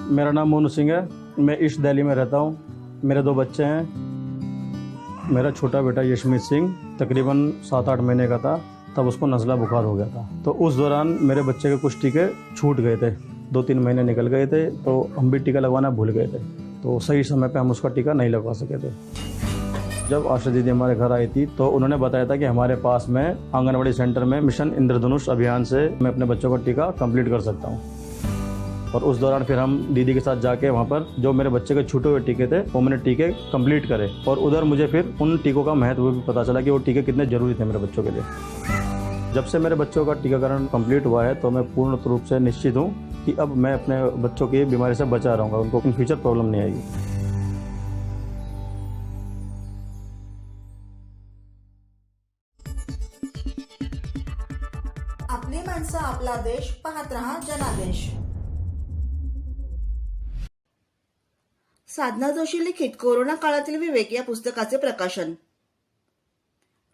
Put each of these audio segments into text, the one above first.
मेरा नाम मोनू सिंह है। मैं ईस्ट दिल्ली में रहता हूँ। मेरे 2 बच्चे हैं। मेरा छोटा बेटा यशमीत सिंह तकरीबन 7-8 महीने का था, तब उसको नज़ला बुखार हो गया था। तो उस दौरान मेरे बच्चे के कुछ टीके छूट गए थे, 2-3 महीने निकल गए थे, तो हम भी टीका लगवाना भूल गए थे। तो सही समय पे हम उसका टीका नहीं लगवा सके थे। जब आशा दीदी हमारे घर आई थी तो उन्होंने बताया था कि हमारे पास में आंगनबाड़ी सेंटर में मिशन इंद्रधनुष अभियान से मैं अपने बच्चों का टीका कंप्लीट कर सकता हूँ। और उस दौरान फिर हम दीदी के साथ जाके वहाँ पर जो मेरे बच्चे के छूटे हुए टीके थे वो मैंने टीके कंप्लीट करे, और उधर मुझे फिर उन टीकों का महत्व भी पता चला कि वो टीके कितने ज़रूरी थे मेरे बच्चों के लिए। जब से मेरे बच्चों का टीकाकरण कंप्लीट हुआ है तो मैं पूर्ण रूप से निश्चित हूँ कि अब मैं अपने बच्चों की बीमारी से बचा रहूँगा, उनको इन फ्यूचर प्रॉब्लम नहीं आएगी। आपली माणसं, आपला देश, पाहत रहा जनादेश। साधना जोशी लिखित कोरोना काळातील विवेक या पुस्तकाचे प्रकाशन।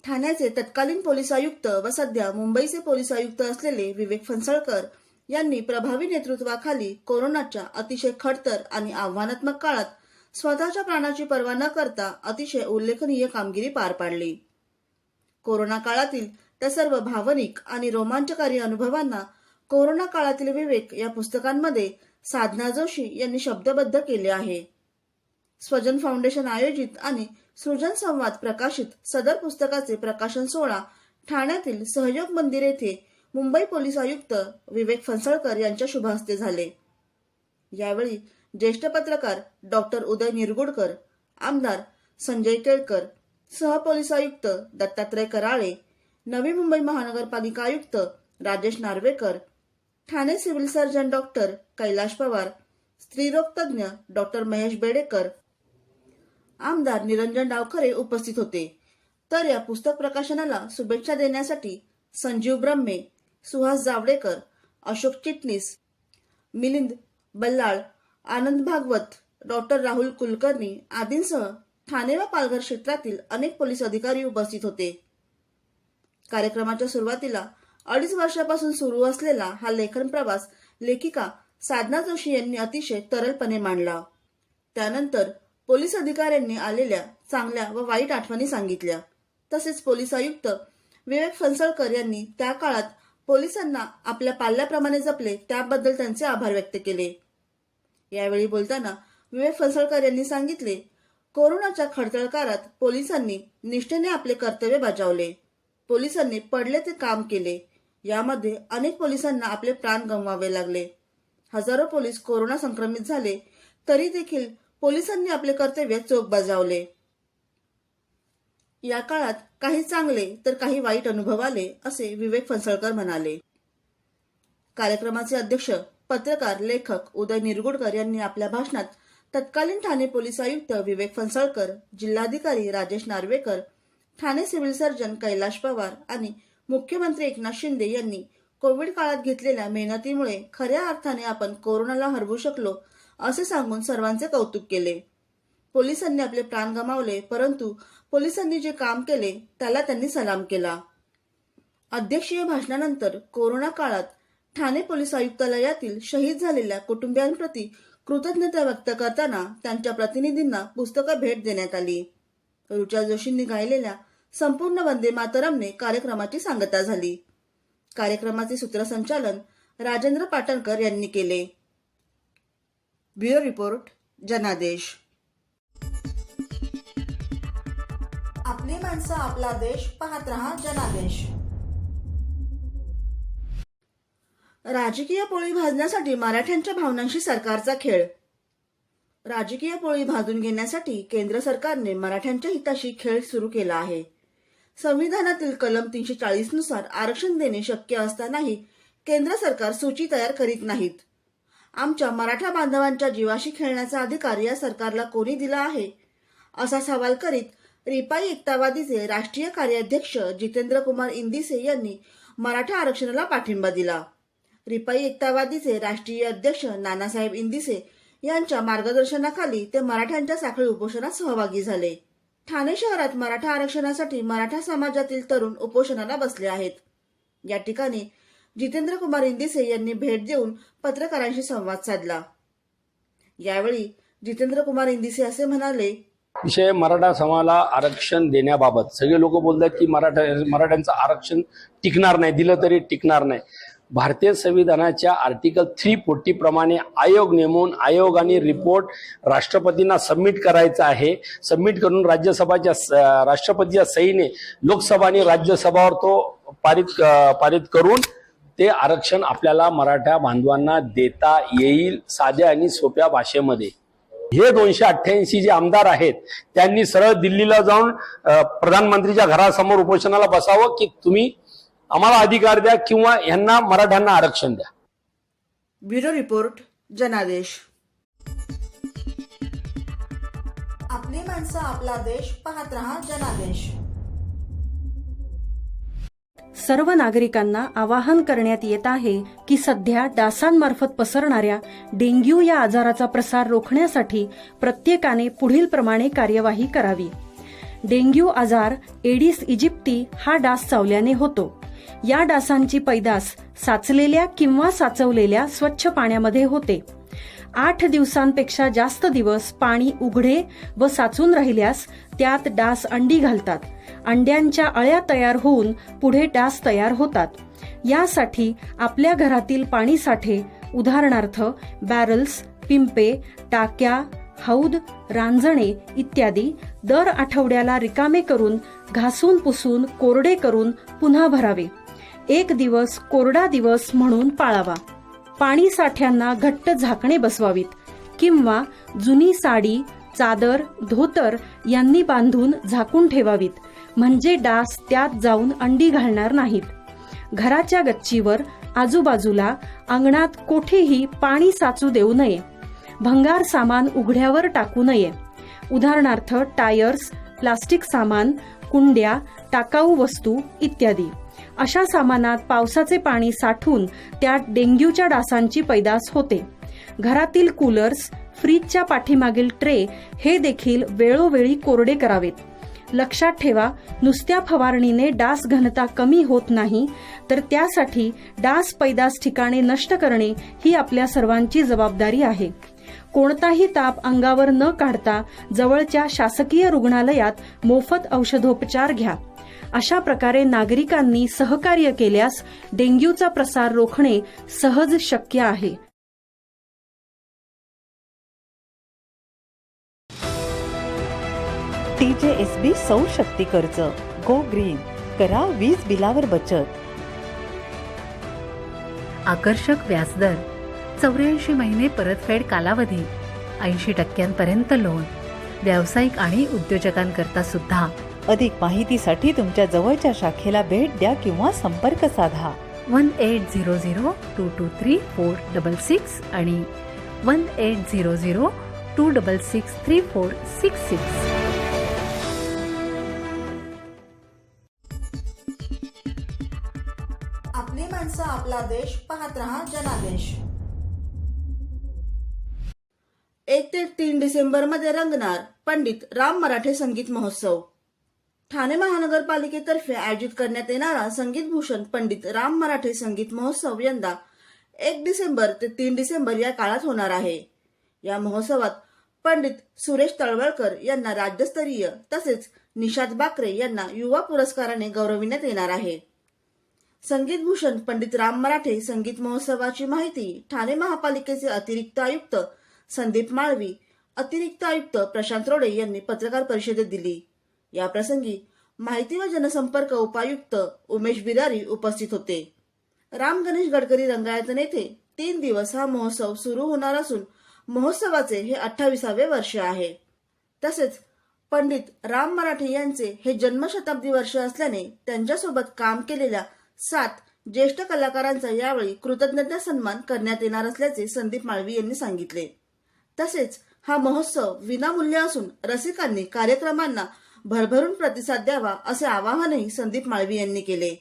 ठाण्याचे तत्कालीन पोलीस आयुक्त व सध्या मुंबईचे पोलीस आयुक्त असलेले विवेक फणसळकर यांनी प्रभावी नेतृत्वाखाली कोरोनाच्या अतिशय खडतर आणि आव्हानात्मक काळात स्वतःच्या प्राणाची पर्वा न करता अतिशय उल्लेखनीय कामगिरी पार पाडली। कोरोना काळातील त्या सर्व भावनिक आणि रोमांचकारी अनुभवांना कोरोना काळातील विवेक या पुस्तकांमध्ये साधना जोशी यांनी शब्दबद्ध केले आहे। स्वजन फाउंडेशन आयोजित आणि सृजन संवाद प्रकाशित सदर पुस्तकाचे प्रकाशन सोहळा ठाण्यातील सहयोग मंदिर येथे मुंबई पोलीस आयुक्त विवेक फणसळकर यांच्या शुभ हस्ते झाले। यावेळी ज्येष्ठ पत्रकार डॉक्टर उदय निरगुडकर, आमदार संजय केळकर, सहपोलीस आयुक्त दत्तात्रय कराळे, नवी मुंबई महानगरपालिका आयुक्त Rajesh Narvekar, Thane civil surgeon doctor Kailash Pawar, स्त्रीरोग तज्ञ डॉक्टर महेश बेडेकर, आमदार निरंजन डावखरे उपस्थित होते। तर या पुस्तक प्रकाशनाला शुभेच्छा देण्यासाठी संजीव ब्रह्मे, सुहास जावडेकर, अशोक चिटणीस, मिलिंद बल्लाळ, आनंद भागवत, डॉक्टर राहुल कुलकर्णी आदींसह ठाणे व पालघर क्षेत्रातील अनेक पोलीस अधिकारी उपस्थित होते। कार्यक्रमाच्या सुरुवातीला 2.5 वर्षापासून सुरू असलेला हा लेखन प्रवास लेखिका साधना जोशी यांनी अतिशय तरलपणे मांडला। त्यानंतर पोलीस अधिकाऱ्यांनी आलेल्या चांगल्या व वाईट आठवणी सांगितल्या। तसेच पोलीस आयुक्त विवेक फणसळकर यांनी त्या काळात पोलिसांना आपल्या पाल्याप्रमाणे जपले त्याबद्दल त्यांचे आभार व्यक्त केले। यावेळी बोलताना विवेक फणसळकर यांनी सांगितले, कोरोनाच्या खडतर काळात पोलिसांनी निष्ठेने आपले कर्तव्य बजावले। पोलिसांनी पडले ते काम केले। यामध्ये अनेक पोलिसांना आपले प्राण गमवावे लागले। हजारो पोलीस कोरोना संक्रमित झाले तरी देखील पोलिसांनी आपले कर्तव्य चोख बजावले। या काळात काही चांगले तर काही वाईट अनुभव आले असे विवेक फणसळकर म्हणाले। कार्यक्रमाचे अध्यक्ष पत्रकार लेखक उदय निरगुडकर यांनी आपल्या भाषणात तत्कालीन ठाणे पोलीस आयुक्त विवेक फणसळकर, जिल्हाधिकारी राजेश नार्वेकर, ठाणे सिव्हिल सर्जन कैलाश पवार आणि मुख्यमंत्री एकनाथ शिंदे यांनी कोविड काळात घेतलेल्या मेहनतीमुळे खऱ्या अर्थाने आपण कोरोनाला हरवू शकलो असे सांगून सर्वांचे कौतुक केले। पोलिसांनी आपले प्राण गमावले, परंतु पोलिसांनी जे काम केले त्याला त्यांनी सलाम केला। अध्यक्षीय भाषणानंतर कोरोना काळात ठाणे पोलीस आयुक्तालयातील शहीद झालेल्या कुटुंबियांप्रती कृतज्ञता व्यक्त करताना त्यांच्या प्रतिनिधींना पुस्तकं भेट देण्यात आली। ऋचा जोशींनी गायलेल्या संपूर्ण वंदे मातरमने कार्यक्रमाची सांगता झाली। कार्यक्रमाचे सूत्रसंचालन राजेंद्र पाटणकर यांनी केले। ब्युरो रिपोर्ट जनादेश। आपली माणसं, आपला देश, पाहत रहा जनादेश। राजकीय पोळी भाजण्यासाठी मराठ्यांच्या भावनांशी सरकारचा खेळ। राजकीय पोळी भाजून घेण्यासाठी केंद्र सरकारने मराठ्यांच्या हिताशी खेळ सुरू केला आहे। संविधानातील कलम 340 नुसार आरक्षण देणे शक्य असतानाही केंद्र सरकार सूची तयार करीत नाहीत। आमच्या मराठा बांधवांच्या जीवाशी खेळण्याचा अधिकार या सरकारला कोणी दिला आहे, असा सवाल करीत रिपाई एकतावादीचे राष्ट्रीय कार्याध्यक्ष जितेंद्र कुमार इंदिसे यांनी मराठा आरक्षणाला पाठिंबा दिला. रिपाई एकतावादीचे राष्ट्रीय अध्यक्ष नानासाहेब इंदिसे यांच्या मार्गदर्शनाखाली ते मराठ्यांच्या साखळी उपोषणात सहभागी झाले. ठाणे शहरात मराठा आरक्षणासाठी मराठा समाजातील तरुण उपोषणाला बसले आहेत. या ठिकाणी जितेंद्र कुमार इंदिसे यांनी भेट देऊन पत्रकारांशी संवाद साधला. यावेळी जितेंद्र कुमार इंदिसे असे म्हणाले, विषय मराठा समाजाला आरक्षण देण्याबाबत सगळे लोक बोलतात की मराठ्यांचं आरक्षण टिकणार नाही, दिलं तरी टिकणार नाही. भारतीय संविधानाच्या आर्टिकल 340 प्रमाणे आयोग नेमून आयोगाने रिपोर्ट राष्ट्रपतींना सबमिट करायचा आहे. सबमिट करून राष्ट्रपतीच्या सहीने लोकसभा आणि राज्यसभावर तो पारित करून ते आरक्षण आपल्याला मराठा बांधवांना देता येईल साध्या आणि सोप्या भाषेमध्ये. हे 288 जे आमदार आहेत त्यांनी सरळ दिल्लीला जाऊन प्रधानमंत्रीच्या घरासमोर उपोषणाला बसावं की तुम्ही आम्हाला अधिकार द्या किंवा यांना मराठ्यांना आरक्षण द्या. ब्युरो रिपोर्ट, जनादेश. आपली माणसं, आपला देश, पाहत रहा जनादेश. सर्व नागरिकांना आवाहन करण्यात येत आहे की सध्या डासांमार्फत पसरणाऱ्या डेंग्यू या आजाराचा प्रसार रोखण्यासाठी प्रत्येकाने पुढील प्रमाणे कार्यवाही करावी. डेंग्यू आजार एडिस इजिप्ती हा डास चावल्याने होतो. या डासांची पैदास साचलेल्या किंवा साचवलेल्या स्वच्छ पाण्यामध्ये होते. 8 दिवसांपेक्षा जास्त दिवस पाणी उघडे व साचून राहिल्यास त्यात डास अंडी घालतात. अंड्यांच्या अळ्या तयार होऊन पुढे डास तयार होतात. यासाठी आपल्या घरातील पाणी साठे, उदाहरणार्थ बॅरल्स, पिंपे, टाक्या, हौद, रांजणे इत्यादी दर आठवड्याला रिकामे करून घासून पुसून कोरडे करून पुन्हा भरावे. 1 दिवस कोरडा दिवस म्हणून पाळावा. पाणी साठ्यांना घट्ट झाकणे बसवावीत किंवा जुनी साडी, चादर, धोतर यांनी बांधून झाकून ठेवावीत, म्हणजे डास त्यात जाऊन अंडी घालणार नाहीत. घराच्या गच्चीवर, आजूबाजूला, अंगणात कोठेही पाणी साचू देऊ नये. भंगार सामान उघड्यावर टाकू नये. उदाहरणार्थ टायर्स, प्लास्टिक सामान, कुंड्या, टाकाऊ वस्तू इत्यादी. अशा सामानात पावसाचे पाणी साठून त्यात डेंग्यूच्या डासांची पैदास होते. घरातील कूलर्स, फ्रीजच्या पाठीमागील ट्रे हे देखील वेळोवेळी कोरडे करावेत. लक्षात ठेवा, नुसत्या फवारणीने डास घनता कमी होत नाही, तर त्यासाठी डास पैदास ठिकाणे नष्ट करणे ही आपल्या सर्वांची जबाबदारी आहे. कोणताही ताप अंगावर न काढता जवळच्या शासकीय रुग्णालयात मोफत औषधोपचार घ्या. अशा प्रकारे नागरिकांनी सहकार्य केल्यास डेंग्यूचा प्रसार रोखणे सहज शक्य आहे. TJSB सौर शक्ती कर्ज, गो ग्रीन, करा वीज बिलावर बचत. आकर्षक व्याजदर, 84 महिने परतफेड कालावधी, 80% लोन, व्यावसायिक आणि उद्योजकांकरता सुद्धा. अधिक माहितीसाठी तुमच्या जवळच्या शाखेला भेट द्या किंवा संपर्क साधा. 1800-223-466 आणि 1800-266-3466. आपली माणसं, आपला देश, पाहत रहा जनादेश. 1 ते 3 डिसेंबर मध्ये रंगणार पंडित राम मराठे संगीत महोत्सव. ठाणे महानगरपालिकेतर्फे आयोजित करण्यात येणारा संगीत भूषण पंडित राम मराठे संगीत महोत्सव यंदा 1 डिसेंबर ते 3 डिसेंबर या काळात होणार आहे. या महोत्सवात पंडित सुरेश तळवळकर यांना राज्यस्तरीय तसेच निशाद बाकरे यांना युवा पुरस्काराने गौरविण्यात येणार आहे. संगीत भूषण पंडित राम मराठे संगीत महोत्सवाची माहिती ठाणे महापालिकेचे अतिरिक्त आयुक्त संदीप माळवी, अतिरिक्त आयुक्त प्रशांत रोडे यांनी पत्रकार परिषदेत दिली. या प्रसंगी माहिती व जनसंपर्क उपायुक्त उमेश बिरारी उपस्थित होते. राम गणेश गडकरी रंगायतन येथे 3 दिवस हा महोत्सव सुरू होणार असून महोत्सवाचे हे 28वे वर्ष आहे. तसेच पंडित राम मराठे यांचे हे जन्मशताब्दी वर्ष असल्याने त्यांच्यासोबत काम केलेल्या 7 ज्येष्ठ कलाकारांचा यावेळी कृतज्ञता सन्मान करण्यात येणार असल्याचे संदीप माळवी यांनी सांगितले. तसेच हा महोत्सव विनामूल्य असून रसिकांनी कार्यक्रमांना भरभरून प्रतिसाद द्यावा असे आवाहनही संदीप माळवी यांनी केले.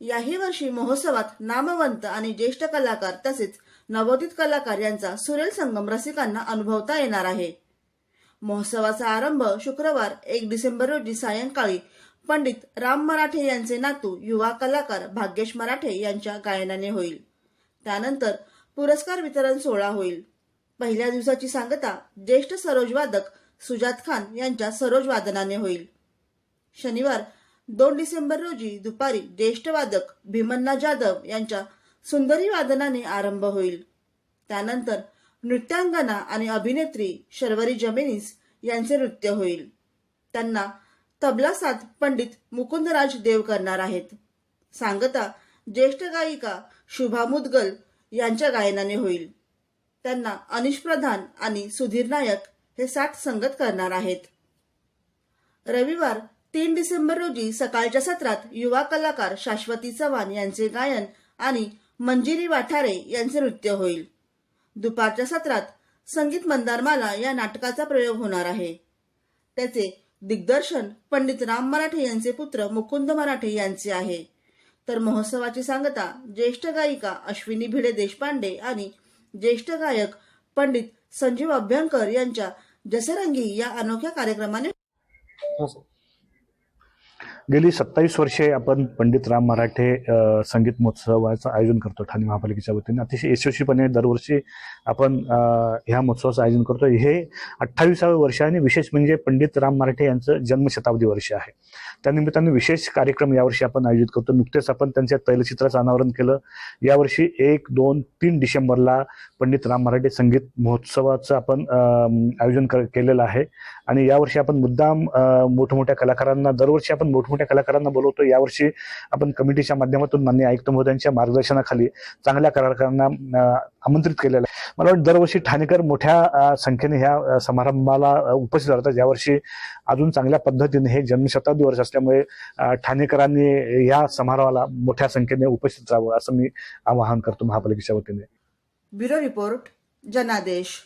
याही वर्षी महोत्सवात नामवंत आणि ज्येष्ठ कलाकार तसेच नवोदित कलाकार यांचा सुरेल संगम रसिकांना अनुभवता येणार आहे. महोत्सवाचा आरंभ शुक्रवार 1 डिसेंबर रोजी सायंकाळी पंडित राम मराठे यांचे नातू युवा कलाकार भाग्येश मराठे यांच्या गायनाने होईल. त्यानंतर पुरस्कार वितरण सोहळा होईल. पहिल्या दिवसाची सांगता ज्येष्ठ सरोज वादक सुजात खान यांच्या सरोज वादनाने होईल. शनिवार 2 डिसेंबर रोजी दुपारी ज्येष्ठ वादक भीमन्ना जाधव यांच्या सुंदरी वादनाने आरंभ होईल. त्यानंतर नृत्यांगना आणि अभिनेत्री शर्वरी जमेनीस यांचे नृत्य होईल. त्यांना तबला साथ पंडित मुकुंदराज देव करणार आहेत. सांगता ज्येष्ठ गायिका शुभा मुदगल यांच्या गायनाने होईल. त्यांना अनिश प्रधान आणि सुधीर नायक हे साथ संगत करणार आहेत. रविवार 3 डिसेंबर रोजी सकाळच्या सत्रात युवा कलाकार शाश्वती चव्हाण यांचे गायन आणि मंजिरी वाठारे यांचे नृत्य होईल. दुपारच्या सत्रात संगीत मंदारमाला या नाटकाचा प्रयोग होणार आहे. त्याचे दिग्दर्शन पंडित राम मराठे यांचे पुत्र मुकुंद मराठे यांचे आहे. तर महोत्सवाची सांगता ज्येष्ठ गायिका अश्विनी भिडे देशपांडे आणि ज्येष्ठ गायक पंडित संजीव अभ्यंकर यांच्या जसरंगी या अनोख्या कार्यक्रमाने. गेली 27 वर्षे आपण पंडित राम मराठे संगीत महोत्सवाचं आयोजन करतो ठाणे महापालिकेच्या वतीने. अतिशय यशस्वीपणे दरवर्षी आपण ह्या महोत्सवाचं आयोजन करतो. हे 28व्या वर्ष आणि विशेष म्हणजे पंडित राम मराठे यांचं जन्मशताब्दी वर्ष आहे. त्यानिमित्ताने विशेष कार्यक्रम यावर्षी आपण आयोजित करतो. नुकतेच आपण त्यांच्या तैलचित्राचं अनावरण केलं. यावर्षी 1, 2, 3 डिसेंबरला पंडित राम मराठे संगीत महोत्सवाचं आपण आयोजन केलेलं आहे. आणि यावर्षी आपण मुद्दाम मोठमोठ्या कलाकारांना दरवर्षी आपण मोठमोठ्या कलाकारांना बोलवतो. यावर्षी आपण कमिटीच्या माध्यमातून माननीय आयुक्त महोदयांच्या मार्गदर्शनाखाली चांगल्या कलाकारांना आमंत्रित केलेलं आहे. मला वाटतं दरवर्षी ठाणेकर मोठ्या संख्येने ह्या समारंभाला उपस्थित राहतात. यावर्षी अजून चांगल्या पद्धतीने हे जन्मशताब्दी वर्ष असल्यामुळे ठाणेकरांनी या समारोहाला मोठ्या संख्येने उपस्थित राहावं असं मी आवाहन करतो महापालिकेच्या वतीने. ब्युरो रिपोर्ट, जनादेश.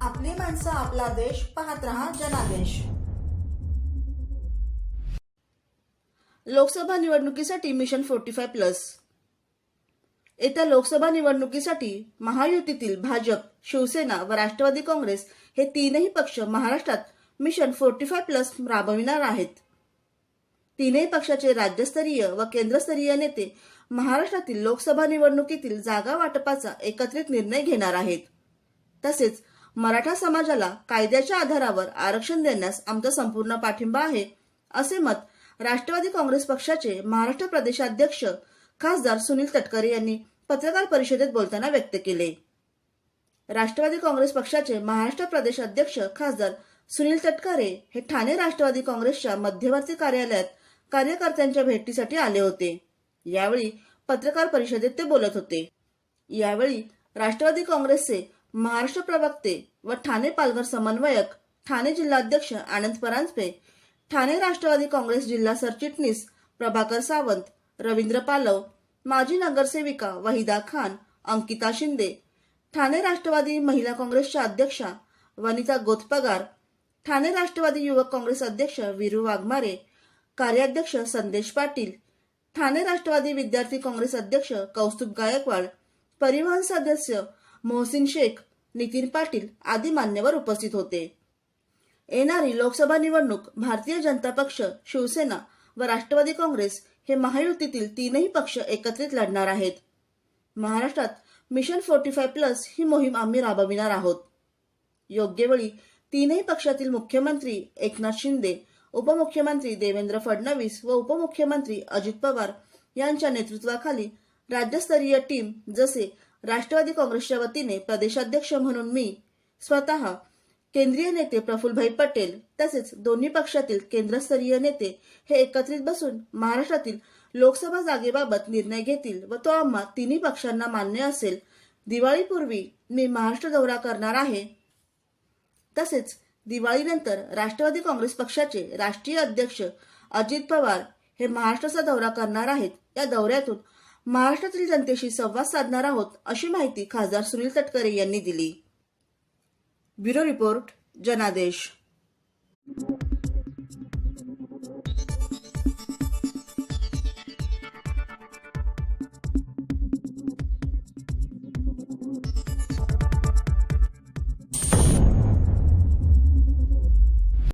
आपली माणसं, आपला देश. पाहत रहा जनादेश. लोकसभा निवडणुकीसाठी मिशन 45+. येत्या लोकसभा निवडणुकीसाठी महायुतीतील भाजप, शिवसेना व राष्ट्रवादी काँग्रेस हे तीनही पक्ष महाराष्ट्रात मिशन 45+ राबविणार आहेत. तीनही पक्षाचे राज्यस्तरीय व केंद्रस्तरीय नेते महाराष्ट्रातील लोकसभा निवडणुकीतील जागा वाटपाचा एकत्रित निर्णय घेणार आहेत. तसेच मराठा समाजाला कायद्याच्या आधारावर आरक्षण देण्यास आमचा संपूर्ण पाठिंबा आहे, असे मत राष्ट्रवादी काँग्रेस पक्षाचे महाराष्ट्र प्रदेशाध्यक्ष खासदार सुनील तटकरे यांनी पत्रकार परिषदेत बोलताना व्यक्त केले. राष्ट्रवादी काँग्रेस पक्षाचे महाराष्ट्र प्रदेशाध्यक्ष खासदार सुनील तटकरे हे ठाणे राष्ट्रवादी काँग्रेसच्या मध्यवर्ती कार्यालयात कार्यकर्त्यांच्या भेटीसाठी आले होते. यावेळी पत्रकार परिषदेत ते बोलत होते. यावेळी राष्ट्रवादी काँग्रेसचे महाराष्ट्र प्रवक्ते व ठाणे पालघर समन्वयक, ठाणे जिल्हाध्यक्ष आनंद परांजपे, ठाणे राष्ट्रवादी काँग्रेस जिल्हा सरचिटणीस प्रभाकर सावंत, रवींद्र पालव, माजी नगरसेविका वहिदा खान, अंकिता शिंदे, ठाणे राष्ट्रवादी महिला काँग्रेसच्या अध्यक्षा वनिता गोतपगार, ठाणे राष्ट्रवादी युवक काँग्रेस अध्यक्ष वीरू वाघमारे, कार्याध्यक्ष संदेश पाटील, ठाणे राष्ट्रवादी विद्यार्थी काँग्रेस अध्यक्ष कौस्तुभ गायकवाड, परिवहन सदस्य मोहसिन शेख, नितीन पाटील आदी मान्यवर उपस्थित होते. येणारी लोकसभा निवडणूक भारतीय जनता पक्ष, शिवसेना व राष्ट्रवादी काँग्रेस हे महायुतीतील तीनही पक्ष एकत्रित लढणार आहेत. महाराष्ट्रात मिशन 45+ ही मोहीम आम्ही राबविणार आहोत. योग्य वेळी तीनही पक्षातील मुख्यमंत्री एकनाथ शिंदे, उपमुख्यमंत्री देवेंद्र फडणवीस व उपमुख्यमंत्री अजित पवार यांच्या नेतृत्वाखाली राज्यस्तरीय टीम, जसे राष्ट्रवादी काँग्रेसच्या वतीने प्रदेशाध्यक्ष म्हणून मी स्वतः, केंद्रीय नेते प्रफुल्लभाई पटेल तसेच दोन्ही पक्षातील केंद्रस्तरीय नेते हे एकत्रित बसून महाराष्ट्रातील लोकसभा जागेबाबत निर्णय घेतील व तो आम्हा तिन्ही पक्षांना मान्य असेल. दिवाळीपूर्वी मी महाराष्ट्र दौरा करणार आहे. तसेच दिवाळीनंतर राष्ट्रवादी काँग्रेस पक्षाचे राष्ट्रीय अध्यक्ष अजित पवार हे महाराष्ट्राचा दौरा करणार आहेत. या दौऱ्यातून महाराष्ट्रातील जनतेशी संवाद साधणार आहोत, अशी माहिती खासदार सुनील तटकरे यांनी दिली. ब्युरो रिपोर्ट, जनादेश.